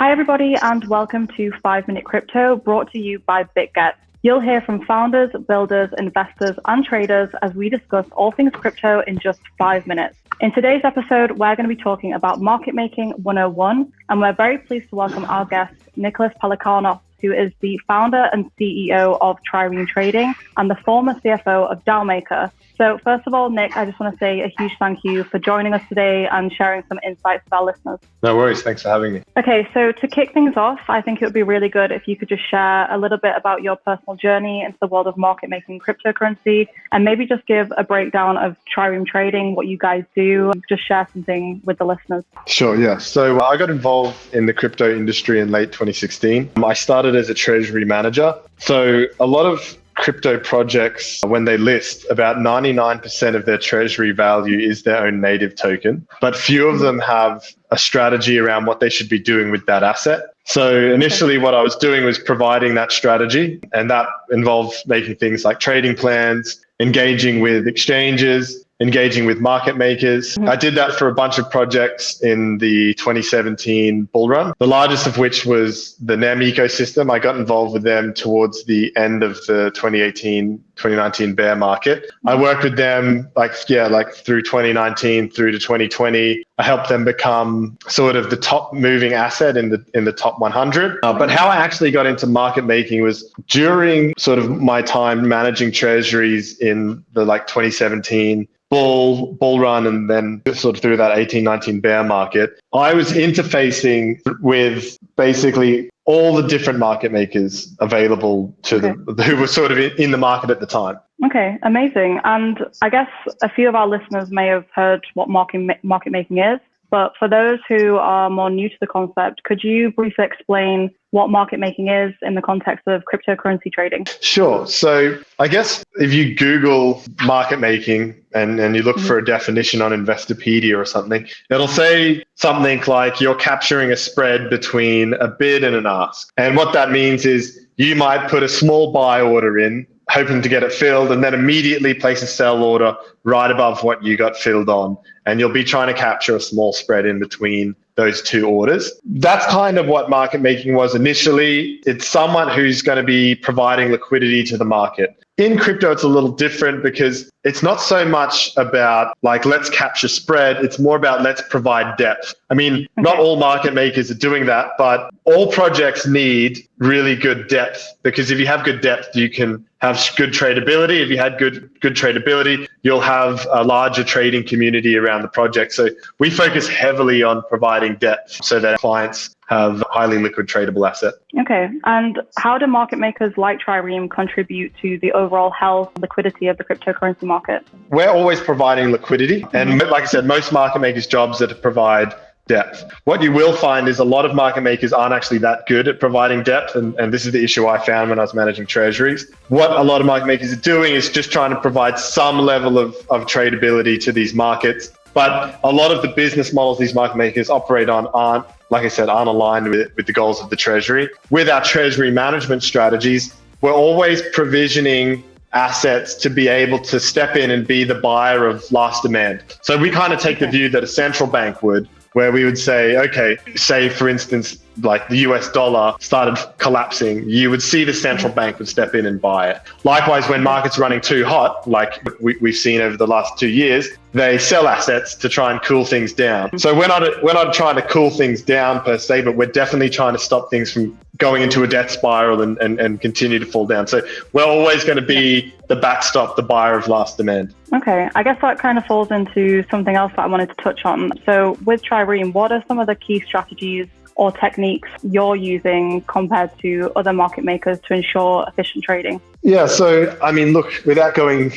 Hi, everybody, and welcome to 5 Minute Crypto, brought to you by Bitget. You'll hear from founders, builders, investors, and traders as we discuss all things crypto in just 5 minutes. In today's episode, we're going to be talking about Market Making 101, and we're very pleased to welcome our guest, Nicholas Pelecanos, who is the founder and CEO of Trireme Trading and the former CFO of DAOmaker. So first of all, Nick, I just want to say a huge thank you for joining us today and sharing some insights with our listeners. No worries. Thanks for having me. Okay, so to kick things off, I think it would be really good if you could just share a little bit about your personal journey into the world of market making cryptocurrency, and maybe just give a breakdown of Trireme Trading, what you guys do, just share something with the listeners. Sure, yeah. So I got involved in the crypto industry in late 2016. I started as a treasury manager. So a lot of crypto projects, when they list, about 99% of their treasury value is their own native token, but few of them have a strategy around what they should be doing with that asset. So initially what I was doing was providing that strategy, and that involved making things like trading plans, engaging with exchanges, engaging with market makers. I did that for a bunch of projects in the 2017 bull run, the largest of which was the NEM ecosystem. I got involved with them towards the end of the 2018-2019 bear market. I worked with them like through 2019 through to 2020. I helped them become sort of the top moving asset in the top 100. But how I actually got into market making was during sort of my time managing treasuries in the 2017 bull run, and then sort of through that 18-19 bear market. I was interfacing with basically all the different market makers available to them who were sort of in the market at the time. Okay, amazing. And I guess a few of our listeners may have heard what market making is, but for those who are more new to the concept, could you briefly explain what market making is in the context of cryptocurrency trading? Sure. So I guess if you Google market making and you look for a definition on Investopedia or something, it'll say something like you're capturing a spread between a bid and an ask. And what that means is you might put a small buy order in, hoping to get it filled, and then immediately place a sell order right above what you got filled on. And you'll be trying to capture a small spread in between those two orders. That's kind of what market making was initially. It's someone who's going to be providing liquidity to the market. In crypto, it's a little different because it's not so much about let's capture spread. It's more about let's provide depth. I mean, not all market makers are doing that, but all projects need really good depth, because if you have good depth, you can have good tradability. If you had good tradability, you'll have a larger trading community around the project. So we focus heavily on providing depth so that clients have a highly liquid tradable asset. Okay. And how do market makers like Trireme contribute to the overall health and liquidity of the cryptocurrency market? We're always providing liquidity. And like I said, most market makers' jobs are to provide depth. What you will find is a lot of market makers aren't actually that good at providing depth. And this is the issue I found when I was managing treasuries. What a lot of market makers are doing is just trying to provide some level of tradability to these markets. But a lot of the business models these market makers operate on aren't aligned with the goals of the treasury. With our treasury management strategies, we're always provisioning assets to be able to step in and be the buyer of last demand. So we kind of take the view that a central bank would, where we would say, okay, say for instance, like the US dollar started collapsing, you would see the central bank would step in and buy it. Likewise, when markets are running too hot, like we've seen over the last 2 years, they sell assets to try and cool things down. So we're not trying to cool things down per se, but we're definitely trying to stop things from going into a death spiral and continue to fall down. So we're always going to be the backstop, the buyer of last demand. Okay, I guess that kind of falls into something else that I wanted to touch on. So with Trireme, what are some of the key strategies or techniques you're using compared to other market makers to ensure efficient trading? Yeah, so I mean, look, without giving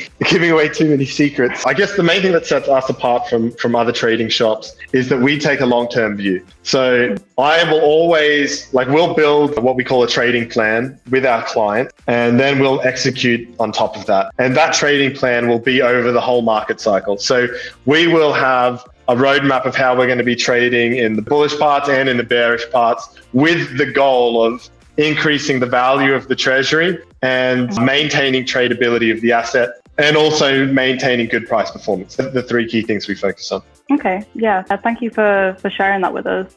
away too many secrets, I guess the main thing that sets us apart from other trading shops is that we take a long-term view. So I will always, we'll build what we call a trading plan with our client, and then we'll execute on top of that. And that trading plan will be over the whole market cycle. So we will have a roadmap of how we're going to be trading in the bullish parts and in the bearish parts, with the goal of increasing the value of the treasury and maintaining tradability of the asset and also maintaining good price performance. The three key things we focus on. Okay, yeah, thank you for sharing that with us.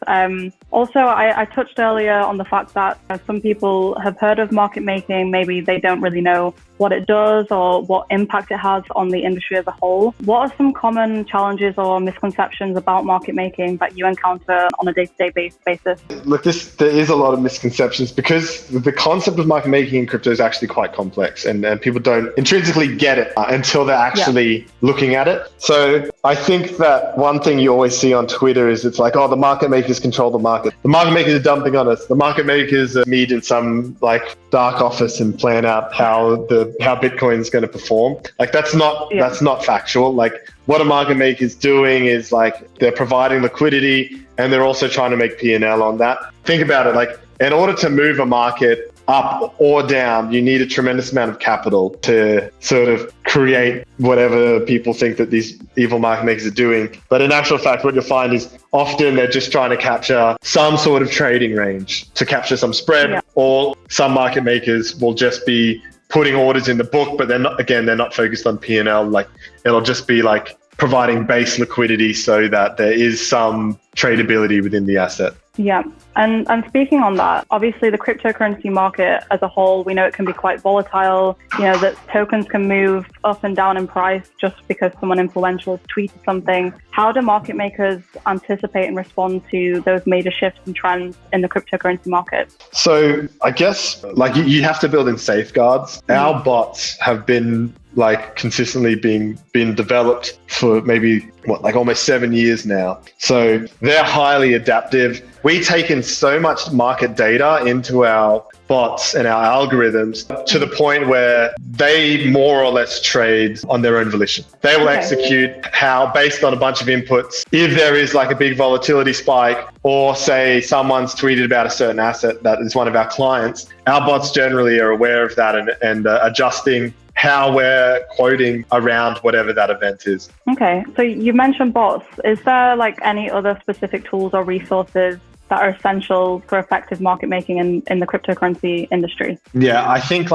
Also, I touched earlier on the fact that some people have heard of market making, maybe they don't really know what it does or what impact it has on the industry as a whole. What are some common challenges or misconceptions about market making that you encounter on a day-to-day basis? Look, there is a lot of misconceptions because the concept of market making in crypto is actually quite complex, and people don't intrinsically get it until they're actually looking at it. So I think that one thing you always see on Twitter is it's like, oh, the market makers control the market. The market makers are dumping on us. The market makers meet in some like dark office and plan out how Bitcoin is going to perform. Like that's not factual. Like what a market maker is doing is like they're providing liquidity and they're also trying to make P&L on that. Think about it. Like in order to move a market up or down, you need a tremendous amount of capital to sort of create whatever people think that these evil market makers are doing. But in actual fact, what you'll find is often they're just trying to capture some sort of trading range to capture some spread, or some market makers will just be putting orders in the book, but they're not focused on P&L. Like it'll just be like providing base liquidity so that there is some tradability within the asset. Yeah. And speaking on that, obviously the cryptocurrency market as a whole, we know it can be quite volatile, that tokens can move up and down in price just because someone influential has tweeted something. How do market makers anticipate and respond to those major shifts and trends in the cryptocurrency market? So I guess like you have to build in safeguards. Our bots have been like consistently being developed for maybe almost 7 years now. So they're highly adaptive. We take in so much market data into our bots and our algorithms to the point where they more or less trade on their own volition. They will execute based on a bunch of inputs. If there is like a big volatility spike, or say someone's tweeted about a certain asset that is one of our clients, our bots generally are aware of that and adjusting how we're quoting around whatever that event is. Okay, so you mentioned bots. Is there like any other specific tools or resources that are essential for effective market making in the cryptocurrency industry? Yeah, I think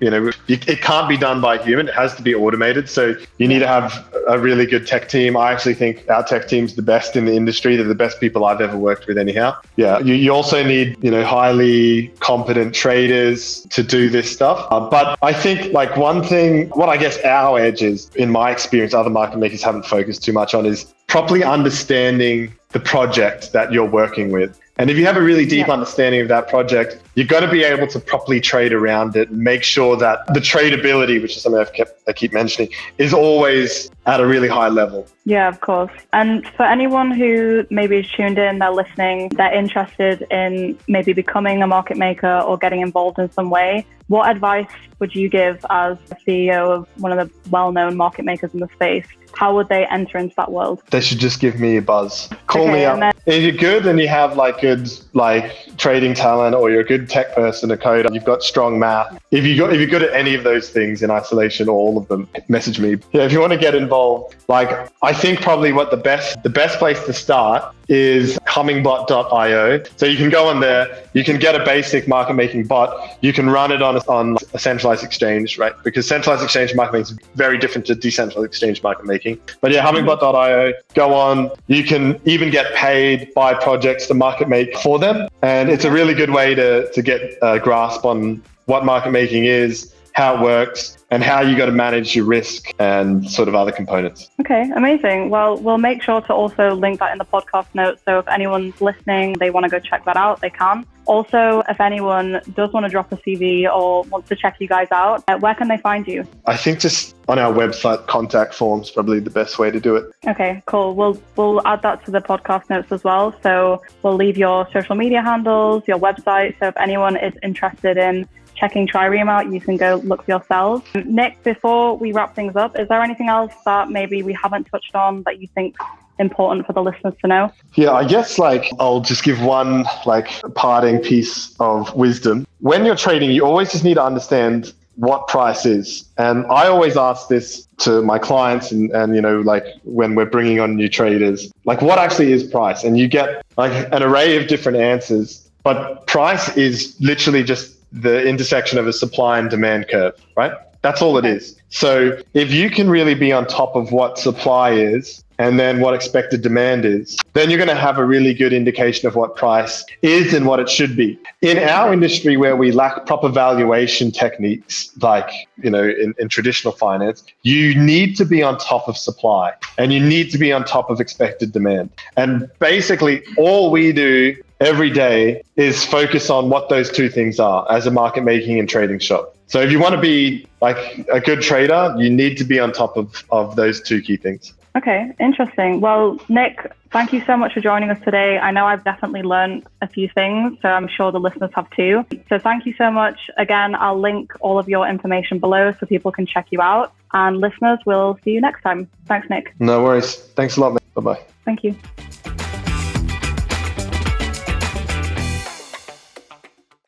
it can't be done by human. It has to be automated. So you need to have a really good tech team. I actually think our tech team's the best in the industry. They're the best people I've ever worked with anyhow. Yeah, you also need, highly competent traders to do this stuff. But I think one thing, what I guess our edge is, in my experience, other market makers haven't focused too much on, is properly understanding the project that you're working with. And if you have a really deep understanding of that project, you're going to be able to properly trade around it and make sure that the tradability, which is something I keep mentioning, is always at a really high level. Yeah, of course. And for anyone who maybe is tuned in, they're listening, they're interested in maybe becoming a market maker or getting involved in some way, what advice would you give as a CEO of one of the well-known market makers in the space? How would they enter into that world? They should just give me a buzz. Call me up. If you're good and you have good trading talent, or you're a good tech person, a coder, you've got strong math. If you're good at any of those things in isolation, or all of them, message me. Yeah, if you want to get involved, I think probably what the best place to start is hummingbot.io. So you can go on there, you can get a basic market making bot, you can run it on a centralized exchange, right? Because centralized exchange market making is very different to decentralized exchange market making. But yeah, hummingbot.io, go on. You can even get paid by projects to market make for them. And it's a really good way to get a grasp on what market making is, how it works, and how you got to manage your risk and sort of other components. Okay, amazing. Well, we'll make sure to also link that in the podcast notes. So if anyone's listening, they want to go check that out, they can. Also, if anyone does want to drop a CV or wants to check you guys out, where can they find you? I think just on our website, contact form's probably the best way to do it. Okay, cool. We'll add that to the podcast notes as well. So we'll leave your social media handles, your website. So if anyone is interested in checking Trireme out, you can go look for yourselves. Nick, before we wrap things up, is there anything else that maybe we haven't touched on that you think important for the listeners to know? Yeah, I guess I'll just give one parting piece of wisdom. When you're trading, you always just need to understand what price is. And I always ask this to my clients and when we're bringing on new traders, what actually is price? And you get an array of different answers, but price is literally just the intersection of a supply and demand curve, right? That's all it is. So if you can really be on top of what supply is and then what expected demand is, then you're going to have a really good indication of what price is and what it should be. In our industry, where we lack proper valuation techniques, like, in traditional finance, you need to be on top of supply and you need to be on top of expected demand. And basically all we do every day is focus on what those two things are as a market making and trading shop. So if you want to be like a good trader, you need to be on top of those two key things. Okay, interesting. Well, Nick, thank you so much for joining us today. I know I've definitely learned a few things, so I'm sure the listeners have too. So thank you so much. Again, I'll link all of your information below so people can check you out. And listeners, we'll see you next time. Thanks, Nick. No worries. Thanks a lot, mate. Bye-bye. Thank you.